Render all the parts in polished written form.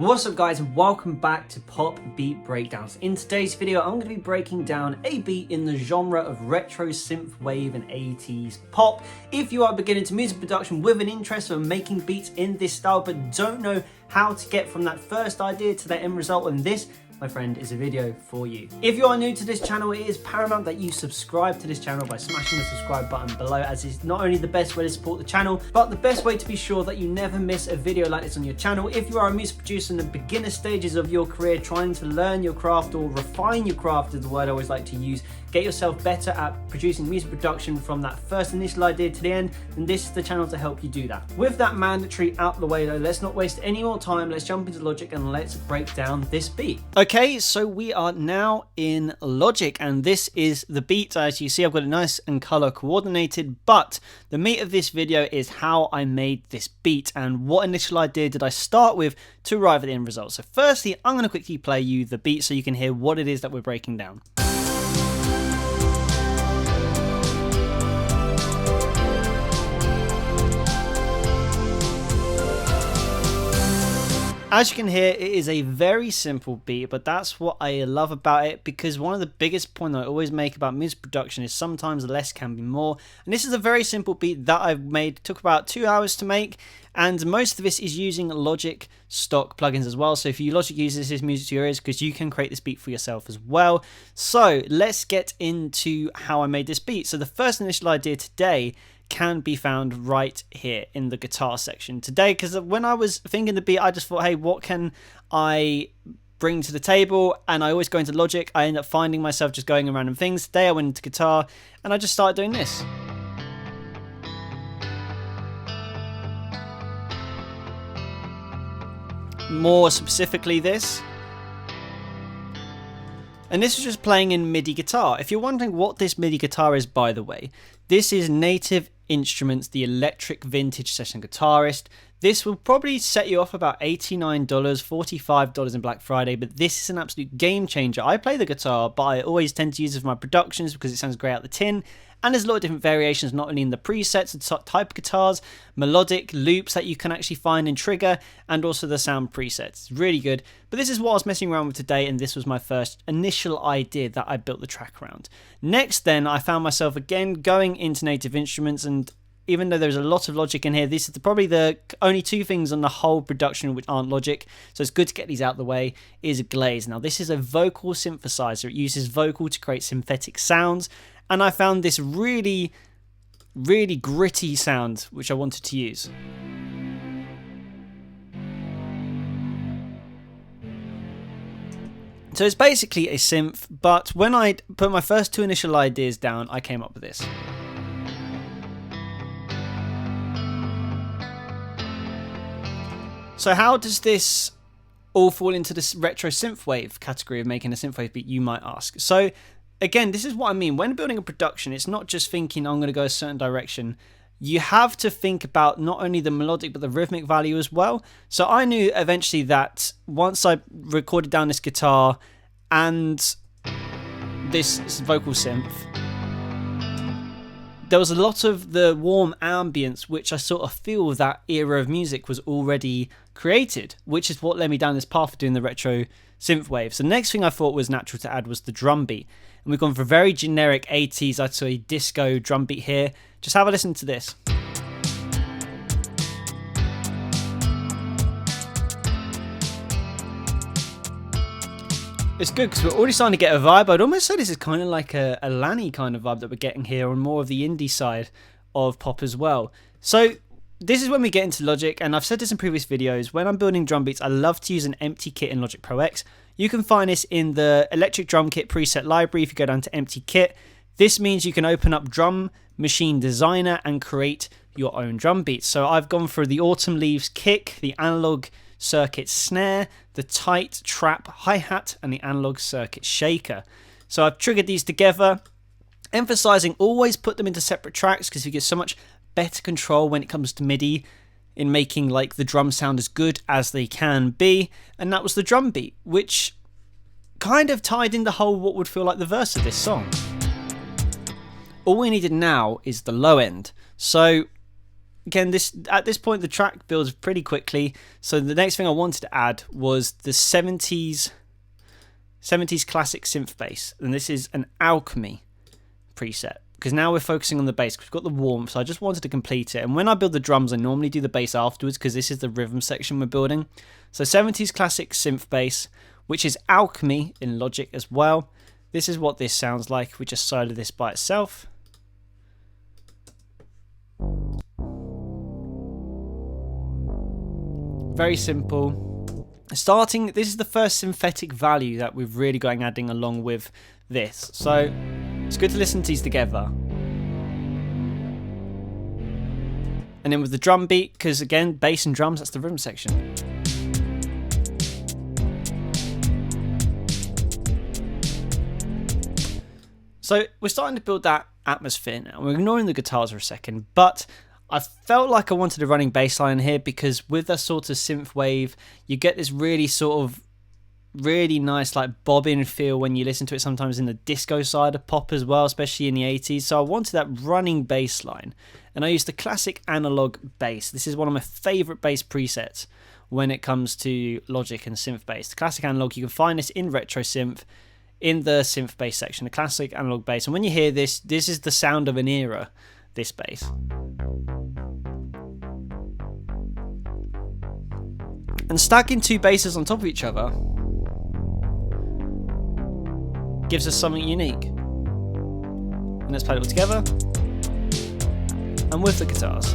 What's up guys, and welcome back to Pop Beat Breakdowns. In today's video I'm going to be breaking down a beat in the genre of retro synthwave and 80s pop. If you are beginning to music production with an interest in making beats in this style but don't know how to get from that first idea to the end result, and this, my friend, is a video for you. If you are new to this channel, it is paramount that you subscribe to this channel by smashing the subscribe button below, as it's not only the best way to support the channel, but the best way to be sure that you never miss a video like this on your channel. If you are a music producer in the beginner stages of your career, trying to learn your craft or refine your craft is the word I always like to use, get yourself better at producing music production from that first initial idea to the end, then this is the channel to help you do that. With that mandatory out the way though, let's not waste any more time, let's jump into Logic and let's break down this beat. Okay, so we are now in Logic and this is the beat. As you see, I've got it nice and color coordinated, but the meat of this video is how I made this beat and what initial idea did I start with to arrive at the end result. So firstly, I'm going to quickly play you the beat so you can hear what it is that we're breaking down. As you can hear, it is a very simple beat, but that's what I love about it, because one of the biggest points I always make about music production is sometimes less can be more. And this is a very simple beat that I've made. It took about 2 hours to make, and most of this is using Logic stock plugins as well. So if you Logic uses this music to your ears, because you can create this beat for yourself as well. So let's get into how I made this beat. So the first initial idea today can be found right here in the guitar section today, because when I was thinking the beat, I just thought, hey, what can I bring to the table? And I always go into Logic. I end up finding myself just going in random things. Today I went into guitar and I just started doing this. More specifically this. And this is just playing in MIDI guitar. If you're wondering what this MIDI guitar is, by the way, this is Native Instruments, the electric vintage session guitarist. This will probably set you off about $89, $45 in Black Friday, but this is an absolute game changer. I play the guitar, but I always tend to use it for my productions because it sounds great out the tin. And there's a lot of different variations, not only in the presets, the type of guitars, melodic loops that you can actually find in Trigger, and also the sound presets. It's really good. But this is what I was messing around with today, and this was my first initial idea that I built the track around. Next then, I found myself again going into Native Instruments, and even though there's a lot of Logic in here, this is probably the only two things on the whole production which aren't Logic, so it's good to get these out of the way, is a Glaze. Now this is a vocal synthesizer. It uses vocal to create synthetic sounds, and I found this really, really gritty sound which I wanted to use. So it's basically a synth, but when I put my first two initial ideas down, I came up with this. So how does this all fall into this retro synthwave category of making a synthwave beat, you might ask? So again, this is what I mean. When building a production, it's not just thinking I'm going to go a certain direction. You have to think about not only the melodic but the rhythmic value as well. So I knew eventually that once I recorded down this guitar and this vocal synth, there was a lot of the warm ambience which I sort of feel that era of music was already created, which is what led me down this path of doing the retro synthwave. So the next thing I thought was natural to add was the drum beat. And we've gone for a very generic 80s, I'd say disco drum beat here. Just have a listen to this. It's good because we're already starting to get a vibe. I'd almost say this is kind of like a Lanny kind of vibe that we're getting here on more of the indie side of pop as well. So this is when we get into Logic, and I've said this in previous videos, when I'm building drum beats, I love to use an empty kit in Logic Pro X. You can find this in the electric drum kit preset library if you go down to empty kit. This means you can open up Drum Machine Designer and create your own drum beats. So I've gone for the Autumn Leaves kick, the analog circuit snare, the tight trap hi-hat, and the analog circuit shaker. So I've triggered these together, emphasizing always put them into separate tracks because you get so much better control when it comes to MIDI in making like the drum sound as good as they can be. And that was the drum beat, which kind of tied in the whole what would feel like the verse of this song. All we needed now is the low end. So again, at this point the track builds pretty quickly. So the next thing I wanted to add was the 70s classic synth bass, and this is an Alchemy preset, because now we're focusing on the bass. We've got the warmth, so I just wanted to complete it. And when I build the drums, I normally do the bass afterwards, because this is the rhythm section we're building. So 70s classic synth bass, which is Alchemy in Logic as well. This is what this sounds like if we just solo this by itself. Very simple. This is the first synthetic value that we've really got adding along with this. So it's good to listen to these together. And then with the drum beat, because again, bass and drums, that's the rhythm section. So we're starting to build that atmosphere now. We're ignoring the guitars for a second, but I felt like I wanted a running bass line here, because with that sort of synthwave, you get this really sort of really nice like bobbing feel when you listen to it, sometimes in the disco side of pop as well, especially in the 80s. So I wanted that running bass line, and I used the classic analog bass. This is one of my favorite bass presets when it comes to Logic and synth bass. The classic analog, you can find this in Retro Synth, in the synth bass section, the classic analog bass. And when you hear this, this is the sound of an era, this bass. And stacking two basses on top of each other gives us something unique. And let's play it all together, and with the guitars.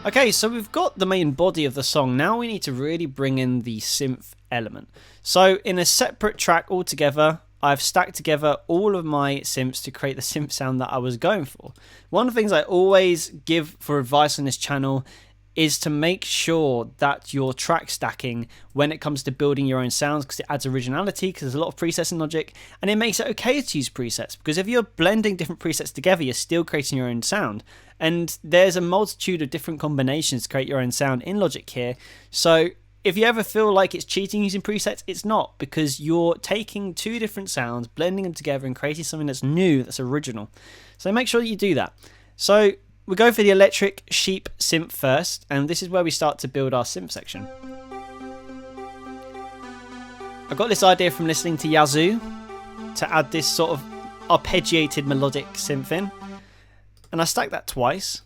Okay, so we've got the main body of the song. Now we need to really bring in the synth element. So in a separate track altogether, I've stacked together all of my synths to create the synth sound that I was going for. One of the things I always give for advice on this channel is to make sure that you're track stacking when it comes to building your own sounds, because it adds originality, because there's a lot of presets in Logic, and it makes it okay to use presets, because if you're blending different presets together, you're still creating your own sound. And there's a multitude of different combinations to create your own sound in Logic here. So if you ever feel like it's cheating using presets, it's not, because you're taking two different sounds, blending them together and creating something that's new, that's original. So make sure that you do that. So we go for the electric sheep synth first, and this is where we start to build our synth section. I got this idea from listening to Yazoo to add this sort of arpeggiated melodic synth in, and I stacked that twice.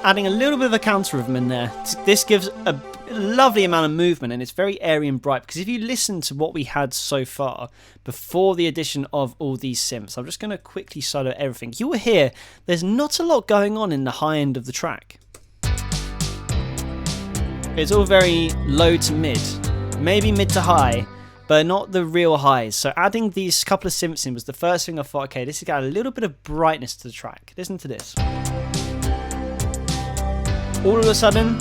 Adding a little bit of a counter rhythm in there. This gives a lovely amount of movement, and it's very airy and bright, because if you listen to what we had so far before the addition of all these synths, I'm just going to quickly solo everything. You will hear there's not a lot going on in the high end of the track. It's all very low to mid, maybe mid to high, but not the real highs. So adding these couple of synths in was the first thing I thought, okay, this has got a little bit of brightness to the track. Listen to this. All of a sudden,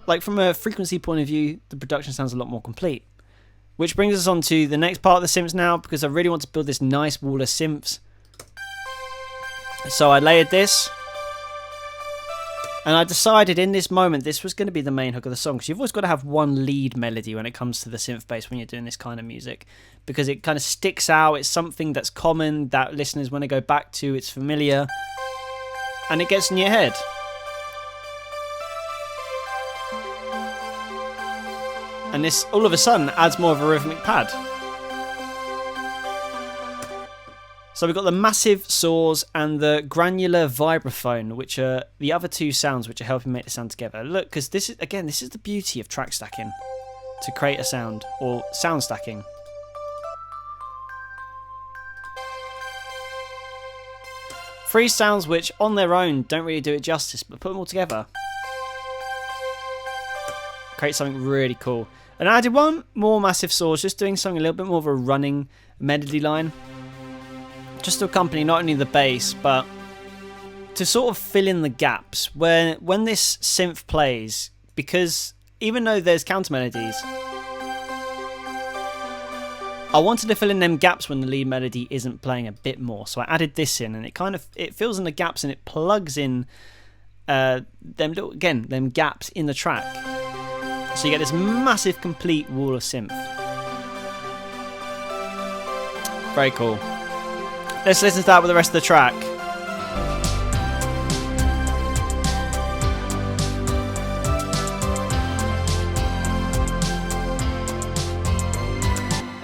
like from a frequency point of view, the production sounds a lot more complete. Which brings us on to the next part of the synths now, because I really want to build this nice wall of synths. So I layered this, and I decided in this moment this was going to be the main hook of the song, because you've always got to have one lead melody when it comes to the synth bass when you're doing this kind of music, because it kind of sticks out. It's something that's common that listeners, when they go back to, it's familiar, and it gets in your head. And this, all of a sudden, adds more of a rhythmic pad. So we've got the massive saws and the granular vibraphone, which are the other two sounds which are helping make the sound together. Look, because this is, again, this is the beauty of track stacking to create a sound, or sound stacking. Three sounds which on their own don't really do it justice, but put them all together, create something really cool. And I added one more massive saws, just doing something a little bit more of a running melody line, just to accompany not only the bass, but to sort of fill in the gaps when this synth plays, because even though there's counter melodies, I wanted to fill in them gaps when the lead melody isn't playing a bit more. So I added this in, and it fills in the gaps, and it plugs in them gaps in the track. So you get this massive complete wall of synth. Very cool. Let's listen to that with the rest of the track.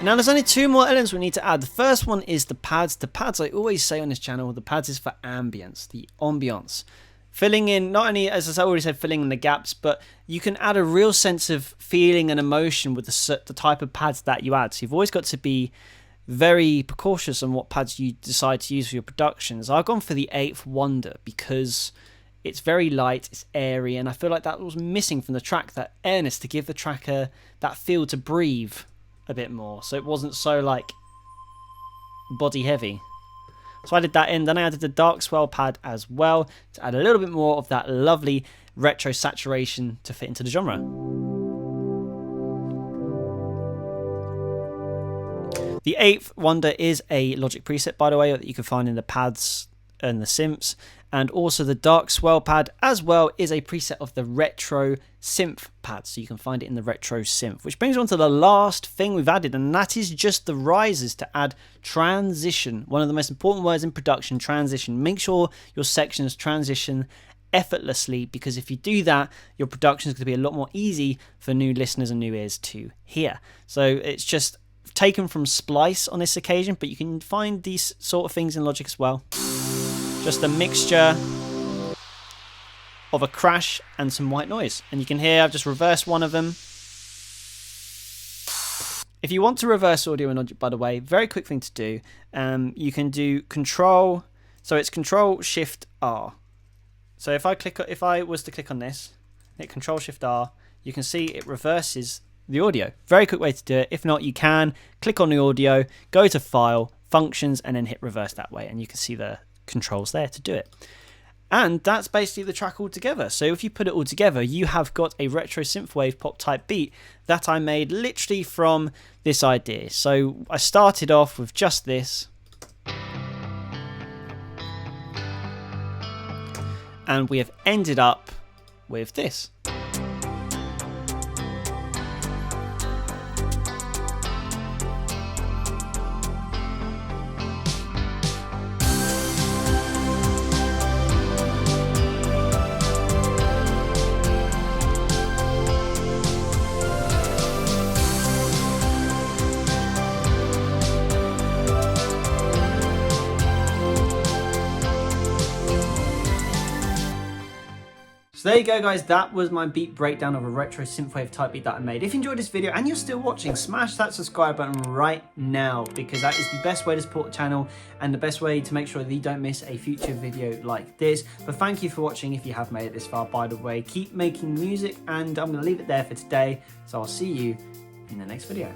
Now there's only two more elements we need to add. The first one is the pads. The pads, I always say on this channel, the pads is for ambience, the ambience. Filling in, not only, as I already said, filling in the gaps, but you can add a real sense of feeling and emotion with the type of pads that you add. So you've always got to be very precautious on what pads you decide to use for your productions. I've gone for the Eighth Wonder because it's very light, it's airy, and I feel like that was missing from the track, that airness to give the track that feel to breathe a bit more, so it wasn't so like body heavy. So I did that in, then I added the dark swell pad as well to add a little bit more of that lovely retro saturation to fit into the genre. The Eighth Wonder is a Logic preset, by the way, that you can find in the pads and the synths, and also the dark swell pad as well is a preset of the retro synth pad, so you can find it in the retro synth. Which brings on to the last thing we've added, and that is just the risers to add transition. One of the most important words in production, transition. Make sure your sections transition effortlessly, because if you do that, your production is going to be a lot more easy for new listeners and new ears to hear. So it's just taken from Splice on this occasion, but you can find these sort of things in Logic as well. Just a mixture of a crash and some white noise. And you can hear I've just reversed one of them. If you want to reverse audio in Logic, by the way, very quick thing to do. You can do Control, so it's Control Shift R. So if I was to click on this, hit Control Shift R, you can see it reverses the audio. Very quick way to do it. If not, you can click on the audio, go to File, Functions, and then hit reverse that way, and you can see the controls there to do it. And that's basically the track all together. So if you put it all together, you have got a retro synthwave pop type beat that I made literally from this idea. So I started off with just this, and we have ended up with this. So there you go, guys, that was my beat breakdown of a retro synthwave type beat that I made. If you enjoyed this video and you're still watching, smash that subscribe button right now, because that is the best way to support the channel and the best way to make sure that you don't miss a future video like this. But thank you for watching if you have made it this far, by the way. Keep making music, and I'm going to leave it there for today. So I'll see you in the next video.